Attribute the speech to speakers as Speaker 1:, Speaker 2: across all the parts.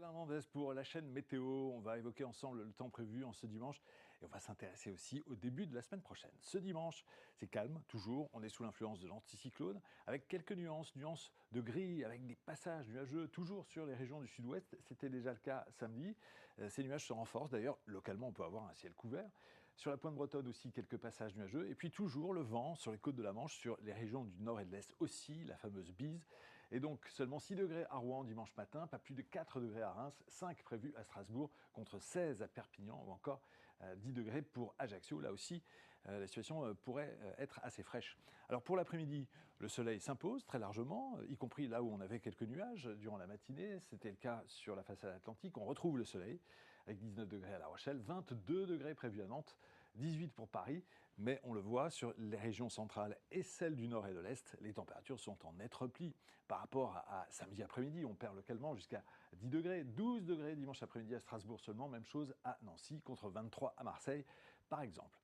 Speaker 1: Hernandez pour la chaîne Météo. On va évoquer ensemble le temps prévu en ce dimanche et on va s'intéresser aussi au début de la semaine prochaine. Ce dimanche, c'est calme, toujours. On est sous l'influence de l'anticyclone avec quelques nuances de gris, avec des passages nuageux, toujours sur les régions du sud-ouest. C'était déjà le cas samedi. Ces nuages se renforcent. D'ailleurs, localement, on peut avoir un ciel couvert. Sur la pointe bretonne aussi, quelques passages nuageux. Et puis toujours le vent sur les côtes de la Manche, sur les régions du nord et de l'est aussi, la fameuse bise. Et donc seulement 6 degrés à Rouen dimanche matin, pas plus de 4 degrés à Reims, 5 prévus à Strasbourg, contre 16 à Perpignan ou encore 10 degrés pour Ajaccio. Là aussi, la situation pourrait être assez fraîche. Alors pour l'après-midi, le soleil s'impose très largement, y compris là où on avait quelques nuages durant la matinée. C'était le cas sur la façade atlantique. On retrouve le soleil avec 19 degrés à La Rochelle, 22 degrés prévus à Nantes, 18 pour Paris. Mais on le voit, sur les régions centrales et celles du nord et de l'est, les températures sont en net repli. Par rapport à samedi après-midi, on perd localement jusqu'à 10 degrés, 12 degrés dimanche après-midi à Strasbourg seulement, même chose à Nancy, contre 23 à Marseille, par exemple.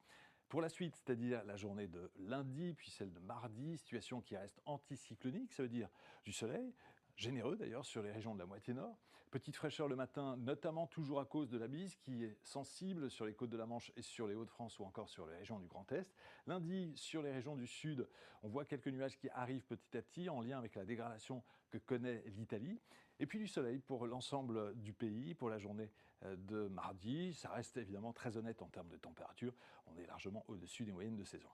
Speaker 1: Pour la suite, c'est-à-dire la journée de lundi, puis celle de mardi, situation qui reste anticyclonique, ça veut dire du soleil, généreux d'ailleurs sur les régions de la moitié nord. Petite fraîcheur le matin, notamment toujours à cause de la bise qui est sensible sur les côtes de la Manche et sur les Hauts-de-France ou encore sur les régions du Grand Est. Lundi, sur les régions du sud, on voit quelques nuages qui arrivent petit à petit en lien avec la dégradation que connaît l'Italie. Et puis du soleil pour l'ensemble du pays pour la journée de mardi. Ça reste évidemment très honnête en termes de température. On est largement au-dessus des moyennes de saison.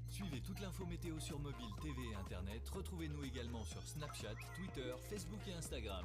Speaker 2: Suivez toute l'info météo sur mobile, TV et Internet. Retrouvez-nous également sur Snapchat, Twitter, Facebook et Instagram.